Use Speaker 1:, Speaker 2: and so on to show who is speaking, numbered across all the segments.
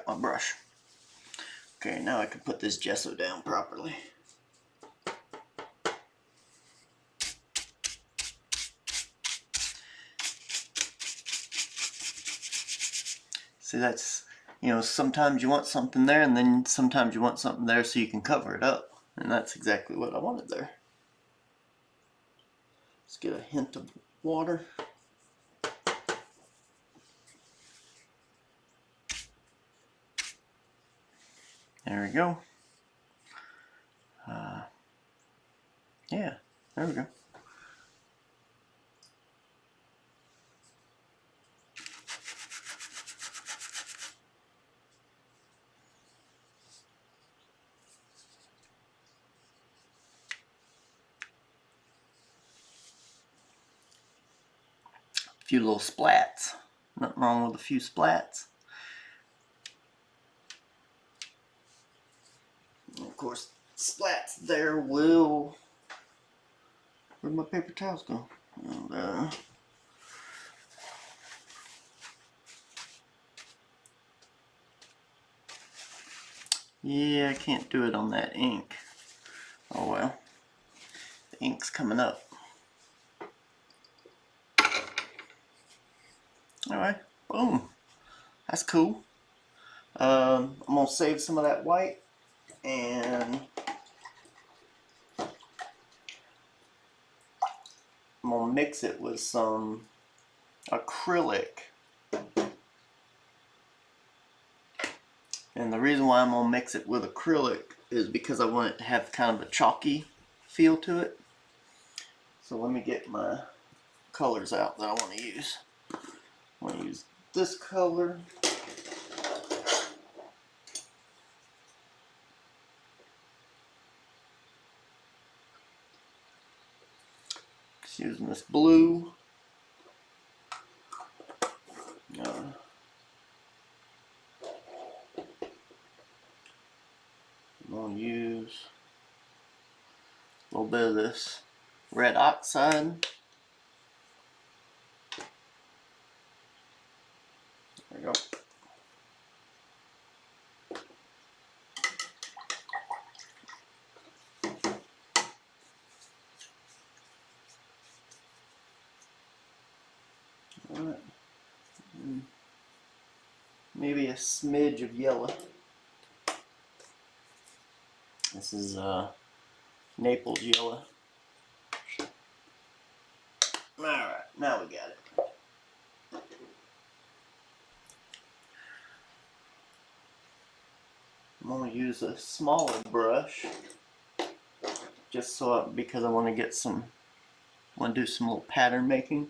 Speaker 1: forgot my brush. Okay, now I can put this gesso down properly. See, that's, you know, sometimes you want something there, and then sometimes you want something there so you can cover it up. And that's exactly what I wanted there. Let's get a hint of water. There we go. Yeah, there we go. A few little splats. Nothing wrong with a few splats. And of course, splats there will... Where'd my paper towels go? And, yeah, I can't do it on that ink. Oh well. The ink's coming up. Alright, boom. That's cool. I'm going to save some of that white and I'm going to mix it with some acrylic. And the reason why I'm going to mix it with acrylic is because I want it to have kind of a chalky feel to it. So let me get my colors out that I want to use. I want to use this color. Just using this blue. I'm going to use a little bit of this red oxide. There we go. Alright. Maybe a smidge of yellow. This is Naples yellow. Alright, now we got it. I'm going to use a smaller brush just so because I want to get some, want to do some little pattern making.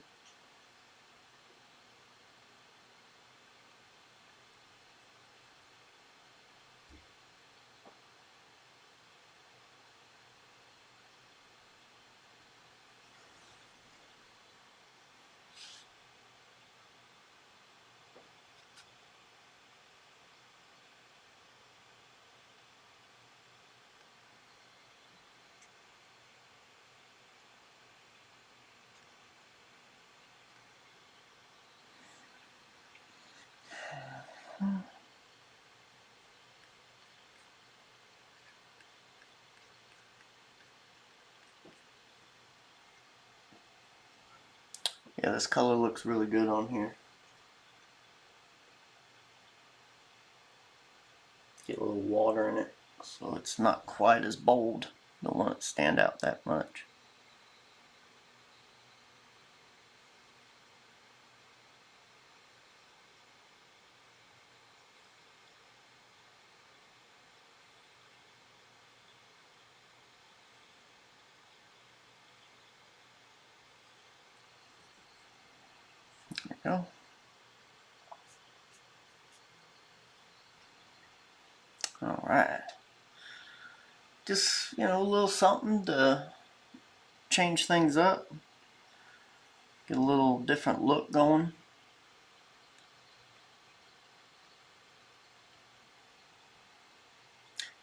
Speaker 1: Yeah, this color looks really good on here. Get a little water in it so it's not quite as bold. Don't want it to stand out that much. There we go. Alright. Just, you know, a little something to change things up. Get a little different look going.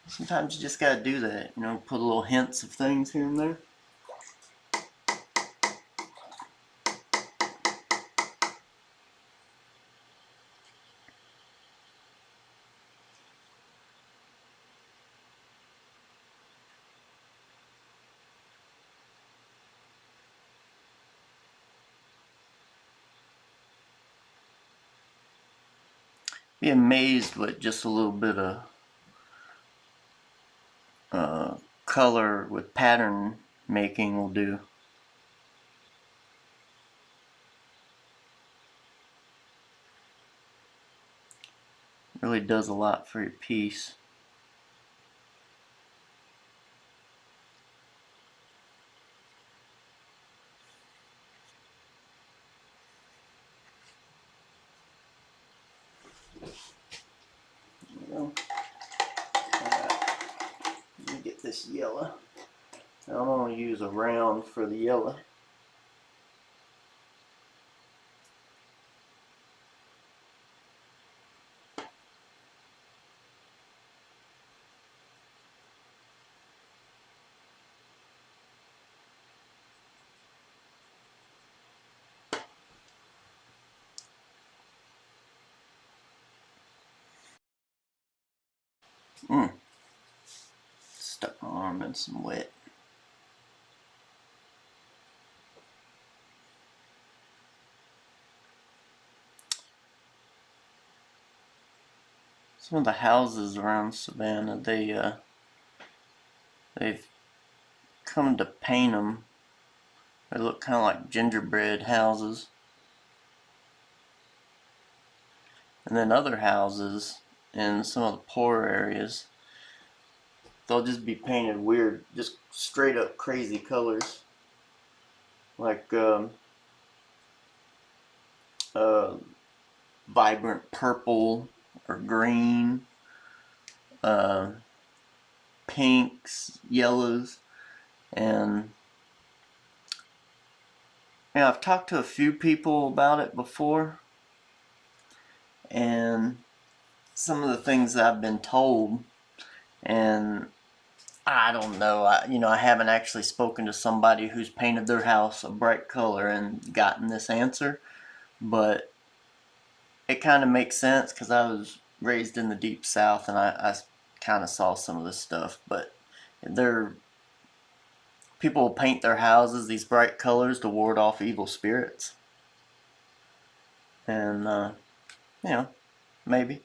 Speaker 1: Sometimes you just gotta do that, you know, put a little hints of things here and there. be amazed what just a little bit of color with pattern making will do. Really does a lot for your piece. There we go. Alright, let me get this yellow. I'm going to use a round for the yellow. Stuck my arm in some wet. Some of the houses around Savannah, they've come to paint them. They look kind of like gingerbread houses. And then other houses in some of the poorer areas, they'll just be painted weird, just straight up crazy colors. Like vibrant purple or green, pinks, yellows, and I've talked to a few people about it before, and some of the things that I've been told, and I don't know, I haven't actually spoken to somebody who's painted their house a bright color and gotten this answer, but it kind of makes sense because I was raised in the deep south and I kind of saw some of this stuff. But people paint their houses these bright colors to ward off evil spirits, and maybe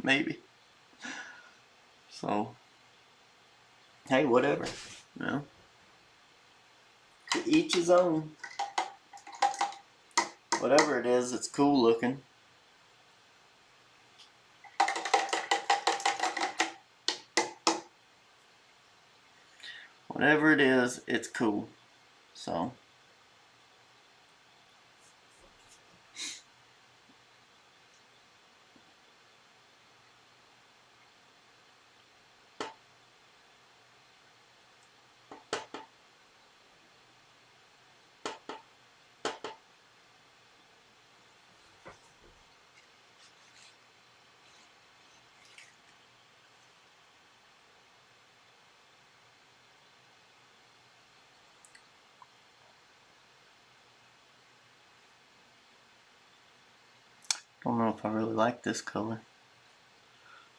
Speaker 1: maybe. So hey, whatever, to each his own. Whatever it is, it's cool looking. Whatever it is, it's cool. So I don't know if I really like this color.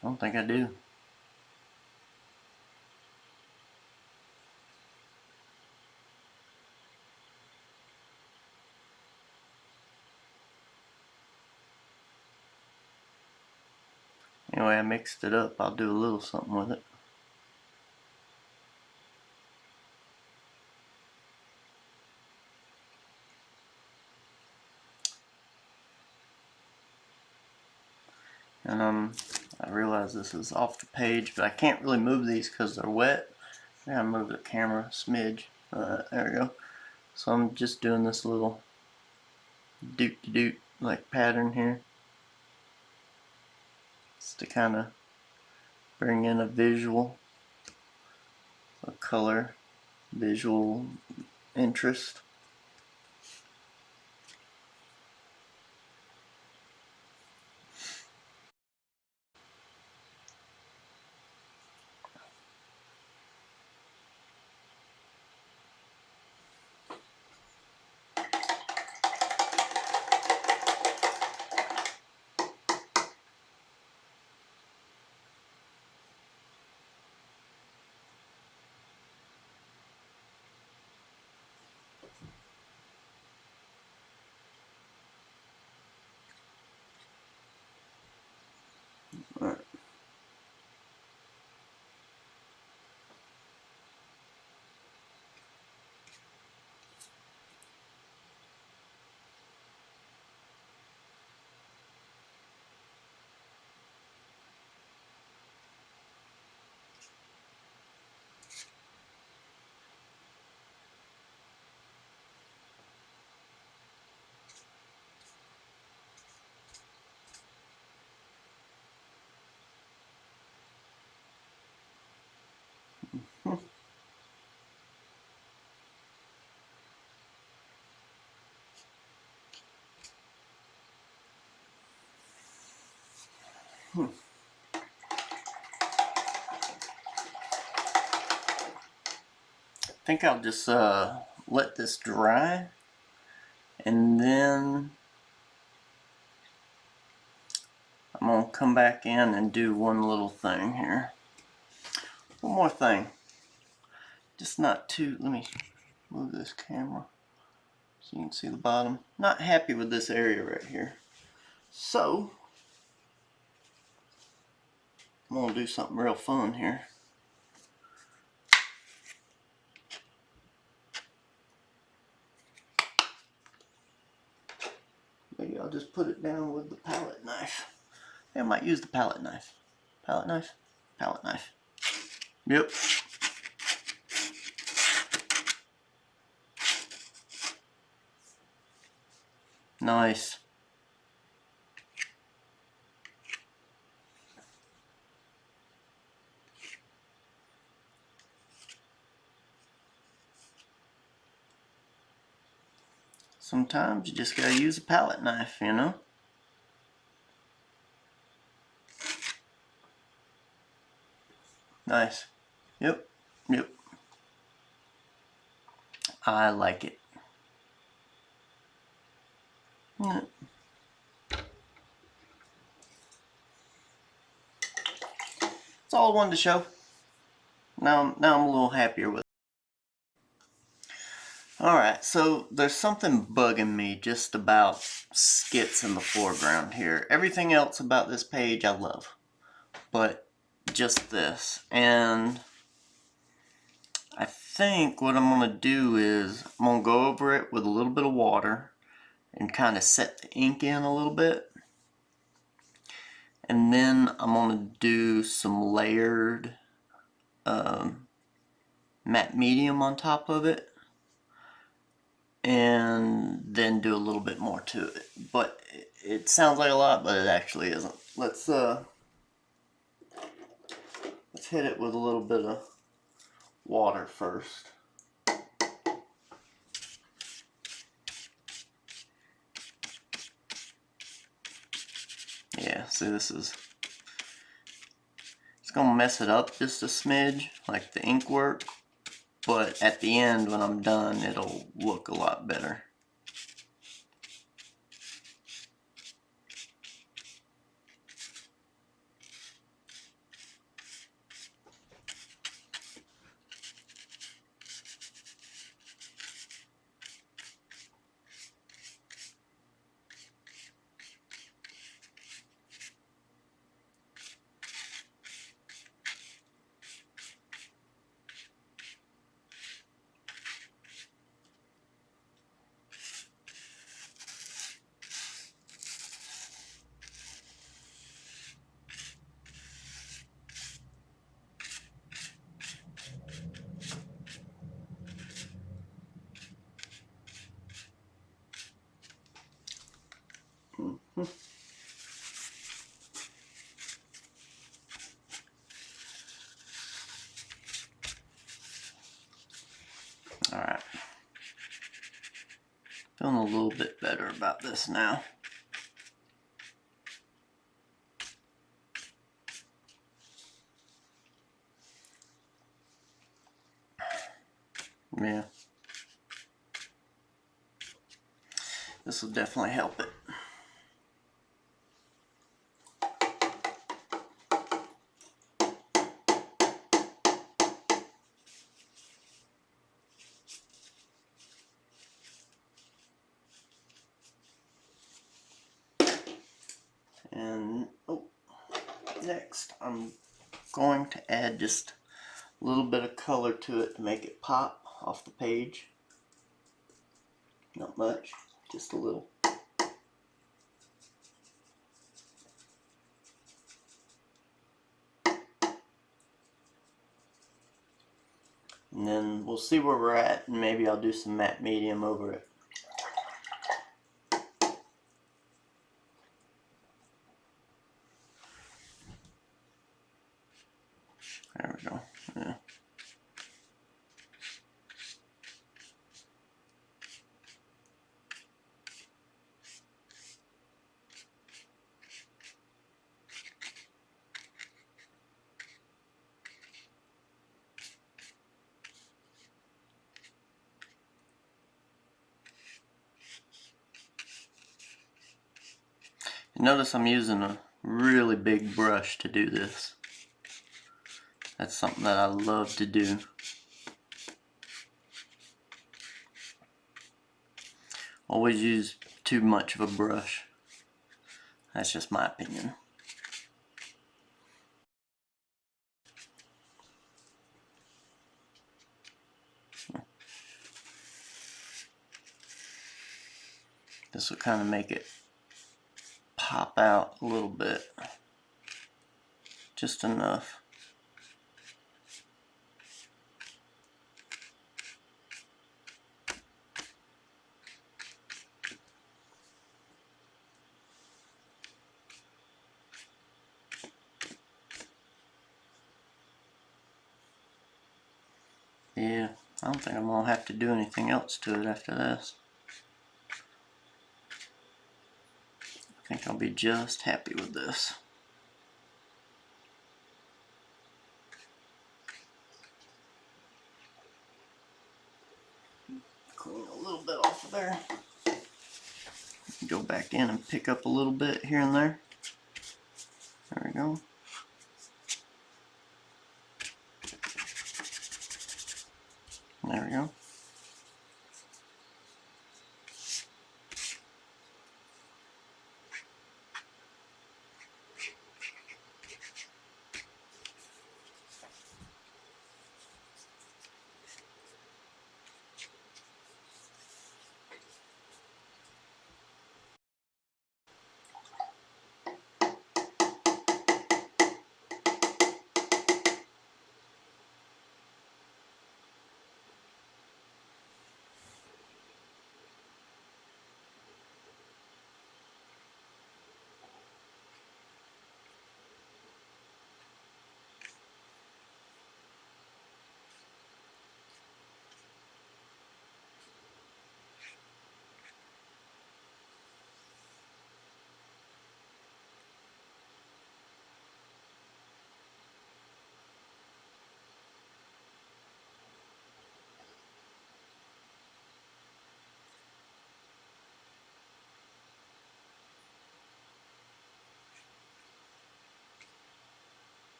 Speaker 1: I don't think I do. Anyway, I mixed it up. I'll do a little something with it. And I realize this is off the page, but I can't really move these because they're wet. I gotta move the camera a smidge. There we go. So I'm just doing this little doot like pattern here, just to kind of bring in a visual, a color, visual interest. All right. I think I'll just let this dry, and then I'm gonna come back in and do one little thing here. One more thing. Just not too, let me move this camera so you can see the bottom. Not happy with this area right here. So, I'm gonna do something real fun here. Maybe I'll just put it down with the palette knife. I might use the palette knife. Palette knife? Palette knife. Yep. Nice. Sometimes you just gotta use a palette knife, you know? Nice. Yep. Yep. I like it. That's all I wanted to show. Now I'm a little happier with it. Alright, so there's something bugging me just about skits in the foreground here. Everything else about this page I love, but just this. And I think what I'm going to do is I'm going to go over it with a little bit of water and kind of set the ink in a little bit. And then I'm going to do some layered matte medium on top of it. And then do a little bit more to it. But it sounds like a lot, but it actually isn't. Let's hit it with a little bit of water first. Yeah, see, it's gonna mess it up just a smidge, like the ink work, but at the end when I'm done it'll look a lot better. Alright. Feeling a little bit better about this now. Yeah. This will definitely help it. And, oh, Next, I'm going to add just a little bit of color to it to make it pop off the page. Not much, just a little. And then we'll see where we're at, and maybe I'll do some matte medium over it. There we go. Yeah. Notice I'm using a really big brush to do this. That's something that I love to do. Always use too much of a brush. That's just my opinion. This will kind of make it pop out a little bit. Just enough. Yeah, I don't think I'm going to have to do anything else to it after this. I think I'll be just happy with this. Clean a little bit off of there. Go back in and pick up a little bit here and there. There we go. There we go.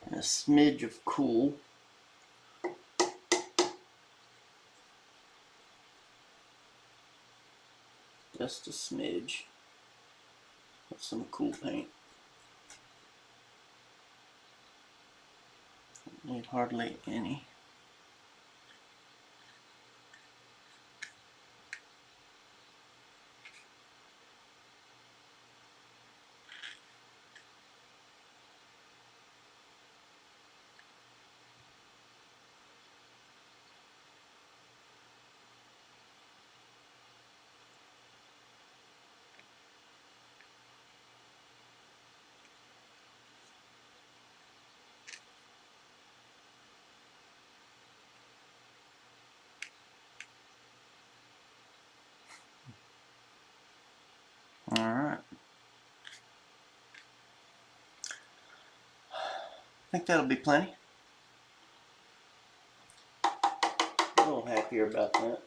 Speaker 1: And a smidge of cool. Just a smidge of some cool paint. Don't need hardly any. think that'll be plenty. A little happier about that.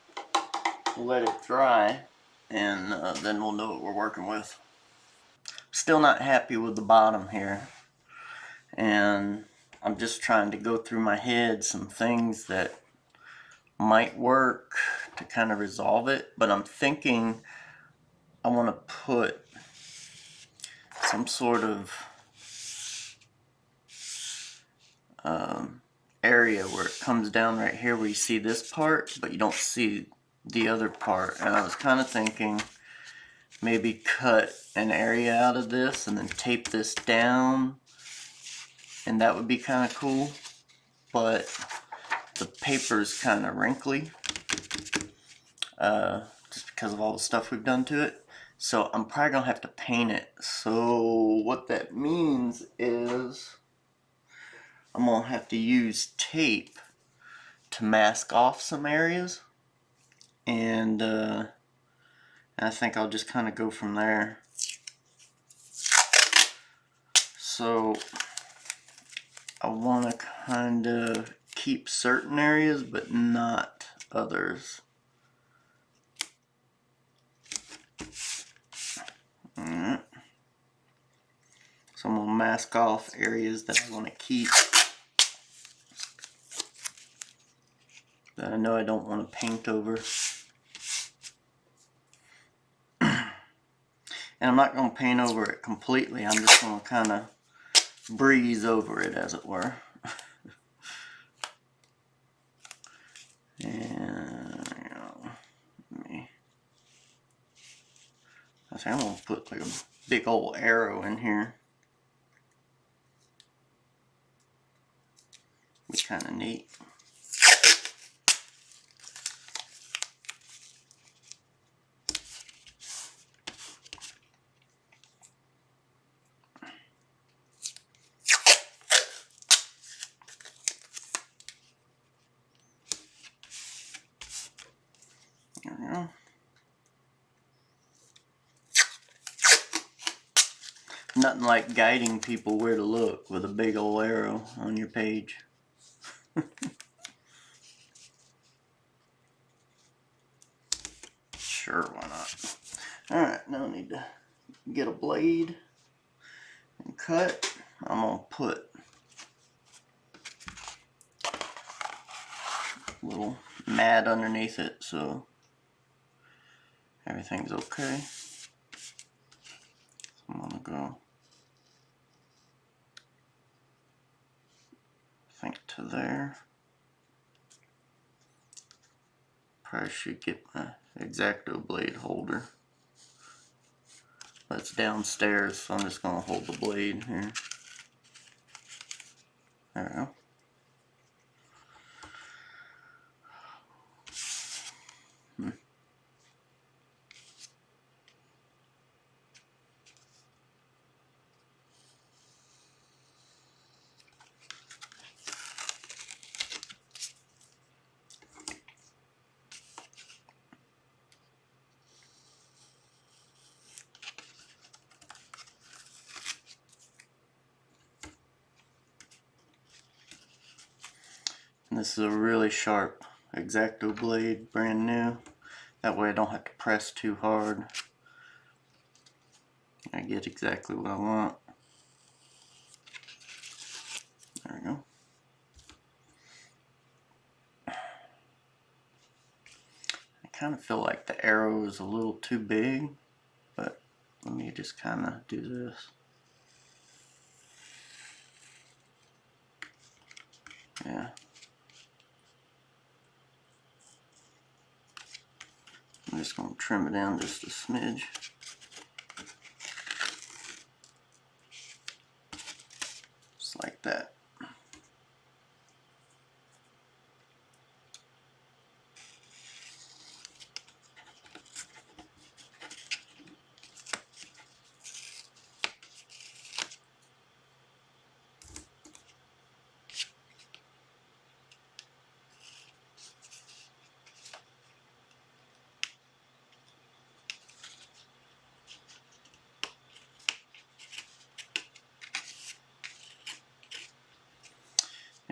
Speaker 1: We'll let it dry, and then we'll know what we're working with. Still not happy with the bottom here, and I'm just trying to go through my head some things that might work to kind of resolve it, but I'm thinking I want to put some sort of area where it comes down right here where you see this part, but you don't see the other part. And I was kind of thinking maybe cut an area out of this and then tape this down, and that would be kind of cool. But the paper's kind of wrinkly, just because of all the stuff we've done to it. So I'm probably gonna have to paint it. So what that means is I'm gonna have to use tape to mask off some areas, and I think I'll just kind of go from there. So I want to kind of keep certain areas but not others. Alright. So I'm going to mask off areas that I want to keep, that I know I don't want to paint over. And I'm not going to paint over it completely, I'm just going to kind of breeze over it, as it were. And I think I'm going to put like a big old arrow in here. Be kind of neat. There we go. Nothing like guiding people where to look with a big old arrow on your page. Sure, why not? Alright, now I need to get a blade and cut. I'm going to put a little mat underneath it so everything's okay. So I'm going to go, I think, to there. Probably should get my X-Acto blade holder. That's downstairs, so I'm just going to hold the blade here. There we go. And this is a really sharp X-Acto blade, brand new. That way I don't have to press too hard. I get exactly what I want. There we go. I kind of feel like the arrow is a little too big, but let me just kind of do this. Yeah. I'm just going to trim it down just a smidge. Just like that.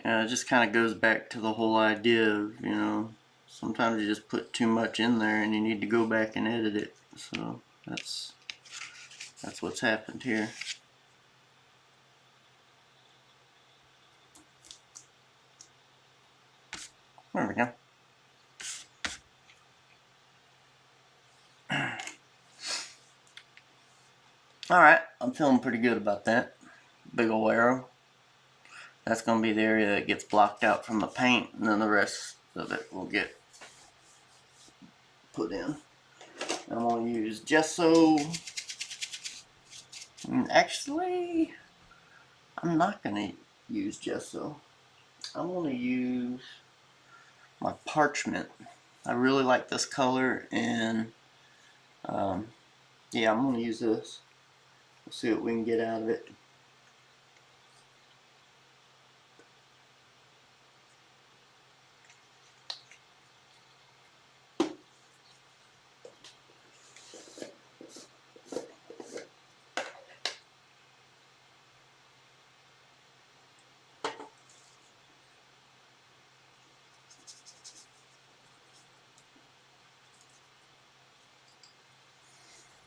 Speaker 1: Yeah, it just kind of goes back to the whole idea of, you know, sometimes you just put too much in there and you need to go back and edit it. So that's what's happened here. There we go. Alright, I'm feeling pretty good about that. Big ol' arrow. That's going to be the area that gets blocked out from the paint, and then the rest of it will get put in. I'm going to use gesso. And actually, I'm not going to use gesso. I'm going to use my parchment. I really like this color, and yeah, I'm going to use this. We'll see what we can get out of it.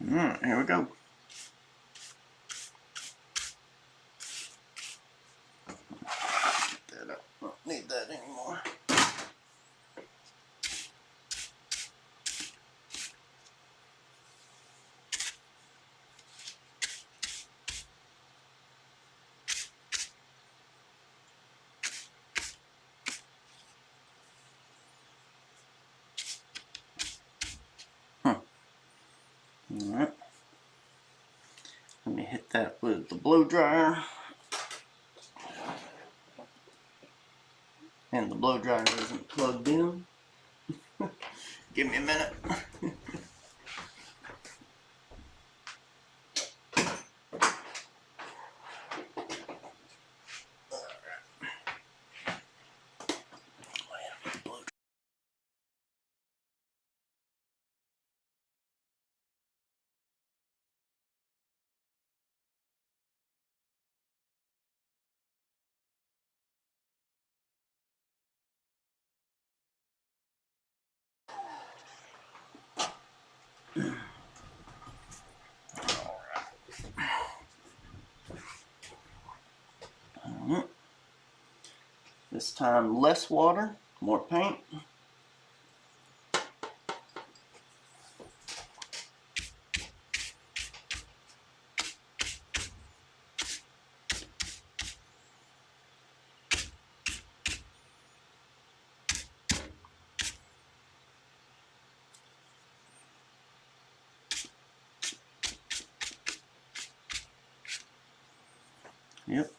Speaker 1: Alright, here we go. Get that up. Don't need that anymore. Alright. Let me hit that with the blow dryer. And the blow dryer isn't plugged in. Give me a minute. This time less water, more paint. Yep.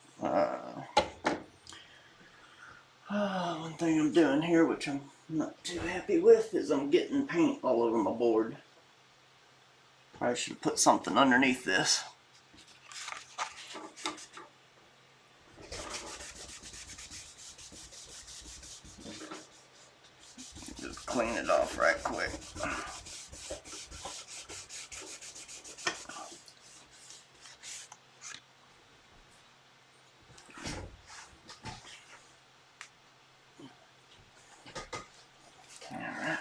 Speaker 1: One thing I'm doing here, which I'm not too happy with, is I'm getting paint all over my board. Probably should have put something underneath this. Just clean it off right quick. Alright.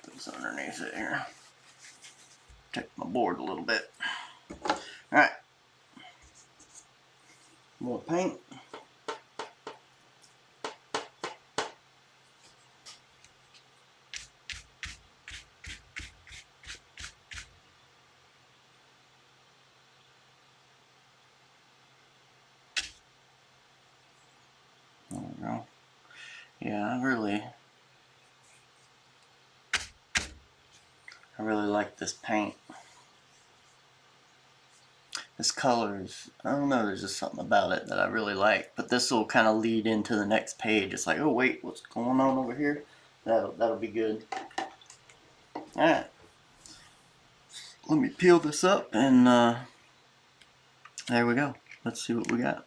Speaker 1: Put this underneath it here. Protect my board a little bit. Alright. More paint. There we go. Yeah, I really like this paint. This color is, I don't know, there's just something about it that I really like. But this will kind of lead into the next page. It's like, oh wait, what's going on over here? That'll be good. Alright. Let me peel this up, and there we go. Let's see what we got.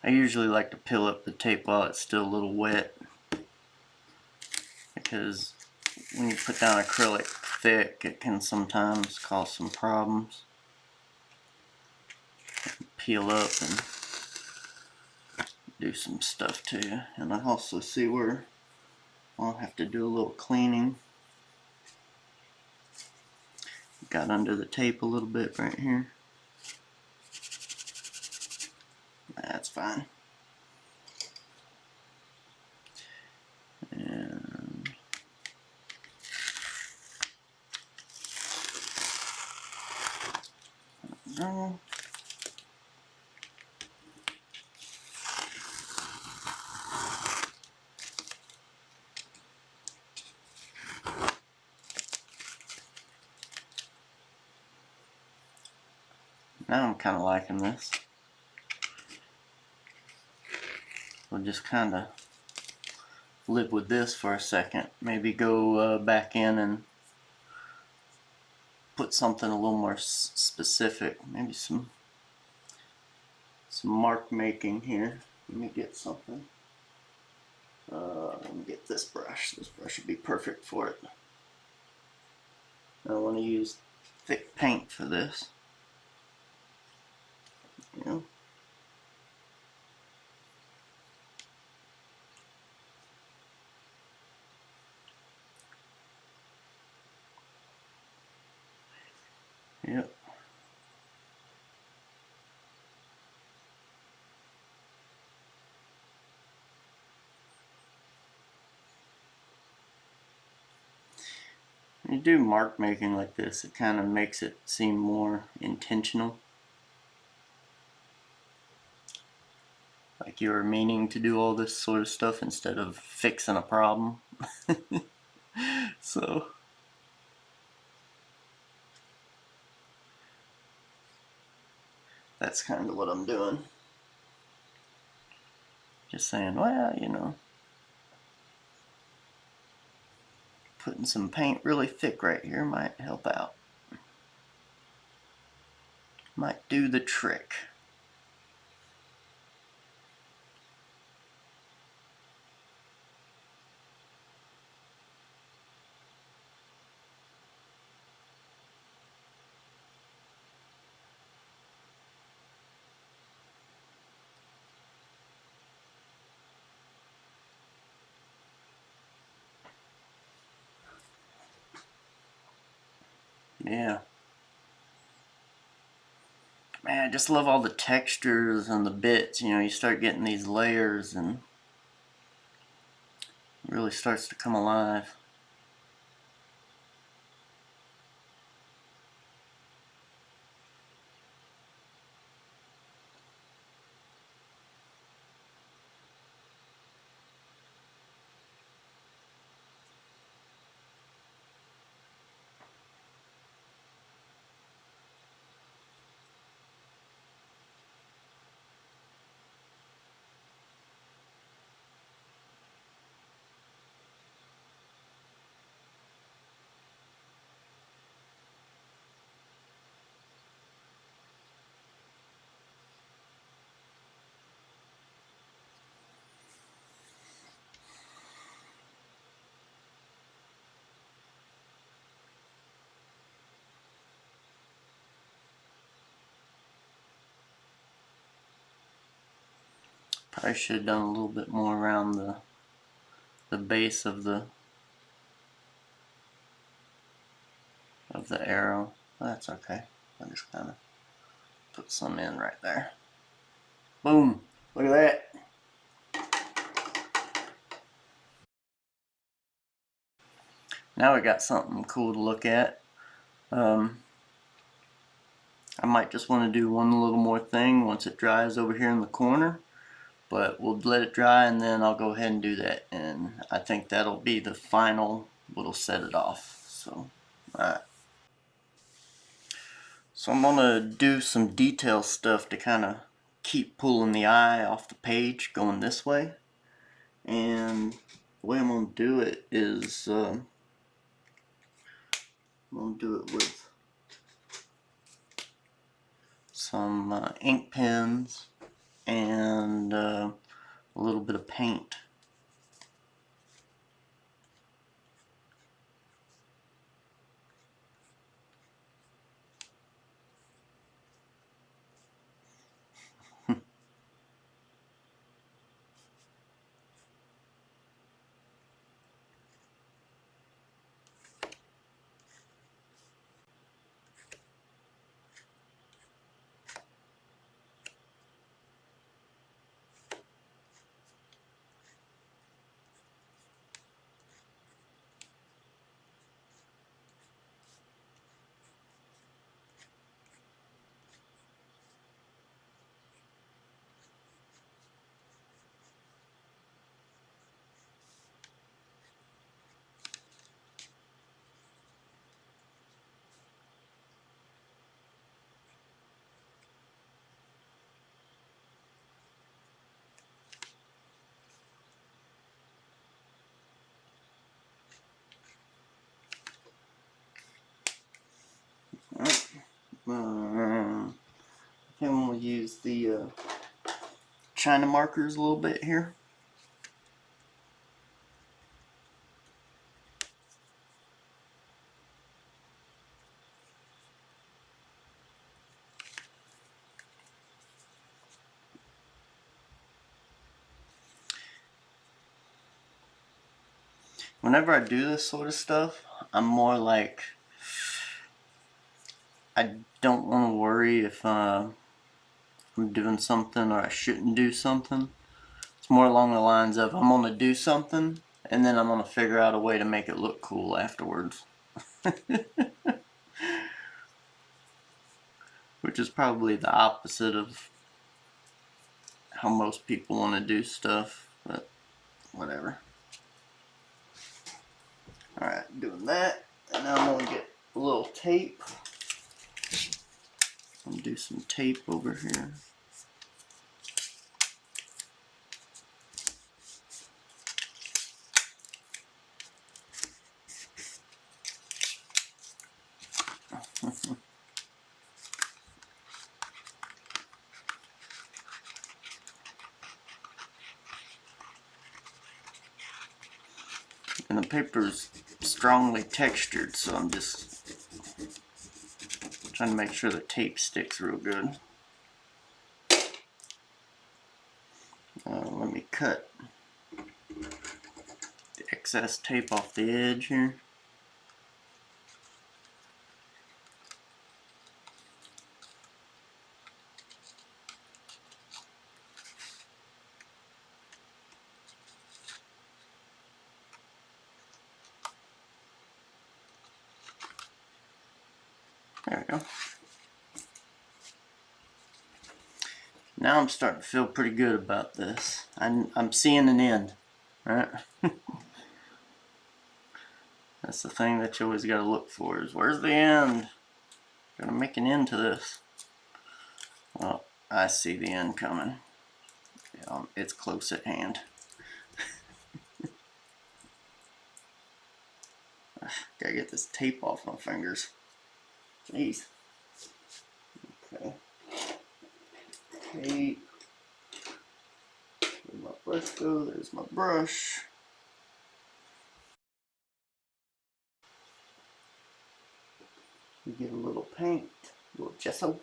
Speaker 1: I usually like to peel up the tape while it's still a little wet, because when you put down acrylic thick, it can sometimes cause some problems. Peel up and do some stuff to you. And I also see where I'll have to do a little cleaning. Got under the tape a little bit right here. That's fine. And no. Now I'm kind of liking this. We'll just kind of live with this for a second. Maybe go back in and put something a little more specific. Maybe some mark making here. Let me get something. Let me get this brush. This brush would be perfect for it. I want to use thick paint for this. Yeah. Yep. When you do mark making like this, it kind of makes it seem more intentional. Like you were meaning to do all this sort of stuff instead of fixing a problem. So that's kind of what I'm doing. Just saying, well, you know, putting some paint really thick right here might help out. Might do the trick. Yeah. Man, I just love all the textures and the bits. You know, you start getting these layers and it really starts to come alive. Probably should have done a little bit more around the base of the arrow. That's okay. I'll just kind of put some in right there. Boom! Look at that. Now we got something cool to look at. I might just want to do one little more thing once it dries over here in the corner, but we'll let it dry and then I'll go ahead and do that, and I think that'll be the final what'll set it off. So, alright. So I'm gonna do some detail stuff to kind of keep pulling the eye off the page going this way, and the way I'm gonna do it is I'm gonna do it with some ink pens and a little bit of paint. And we'll use the China markers a little bit here. Whenever I do this sort of stuff, I'm more like, I don't want to worry if I'm doing something or I shouldn't do something. It's more along the lines of I'm going to do something and then I'm going to figure out a way to make it look cool afterwards. Which is probably the opposite of how most people want to do stuff, but whatever. Alright, doing that, and now I'm going to get a little tape. I'm going to do some tape over here. And the paper's strongly textured, so I'm just trying to make sure the tape sticks real good. Let me cut the excess tape off the edge here. There we go. Now I'm starting to feel pretty good about this. I'm seeing an end, right? That's the thing that you always got to look for, is where's the end? Gonna make an end to this. Well, I see the end coming. It's close at hand. Gotta get this tape off my fingers. Jeez. Okay. Tape. Where'd my brush go? There's my brush. We get a little paint, a little gesso.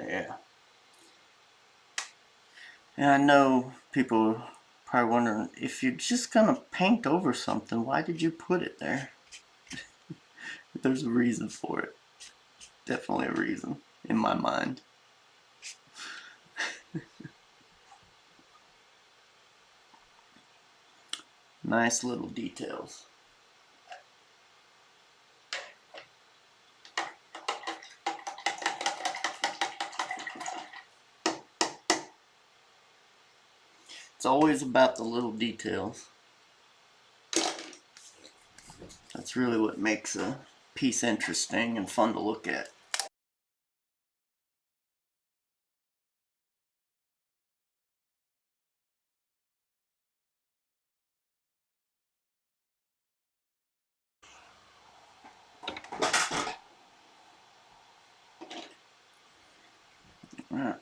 Speaker 1: Yeah. And I know people are probably wondering, if you're just gonna paint over something, why did you put it there? There's a reason for it. Definitely a reason in my mind. Nice little details. It's always about the little details. That's really what makes a piece interesting and fun to look at. All right.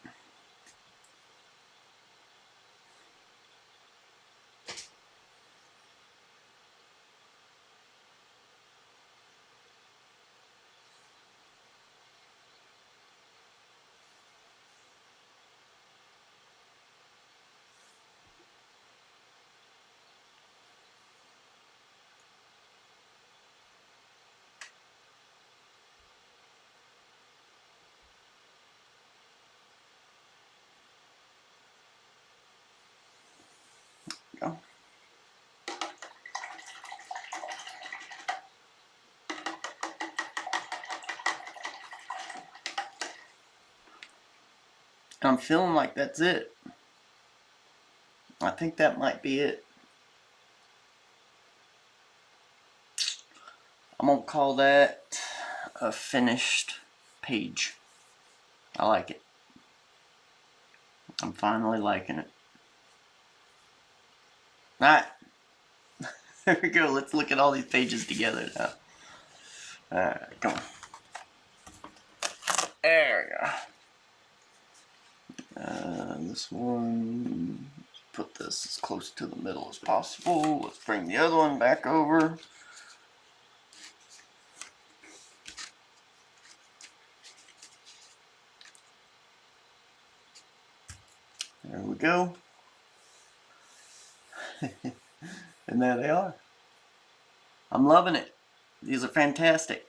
Speaker 1: Go. I'm feeling like that's it. I think that might be it. I'm gonna call that a finished page. I like it. I'm finally liking it. Alright. There we go. Let's look at all these pages together now. Alright, come on. There we go. This one, put this as close to the middle as possible. Let's bring the other one back over. There we go. And there they are. I'm loving it. These are fantastic.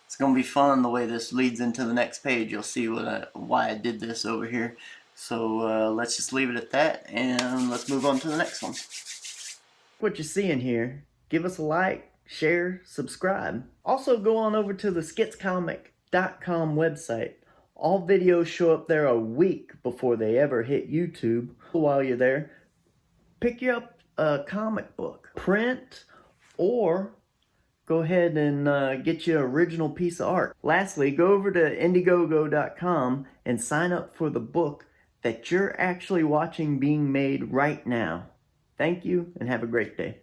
Speaker 1: It's going to be fun the way this leads into the next page. You'll see why I did this over here. So let's just leave it at that, and let's move on to the next one. What you're seeing here, give us a like, share, subscribe. Also go on over to the Skitscomic.com website. All videos show up there a week before they ever hit YouTube. While you're there, pick you up a comic book, print, or go ahead and get you an original piece of art. Lastly, go over to Indiegogo.com and sign up for the book that you're actually watching being made right now. Thank you and have a great day.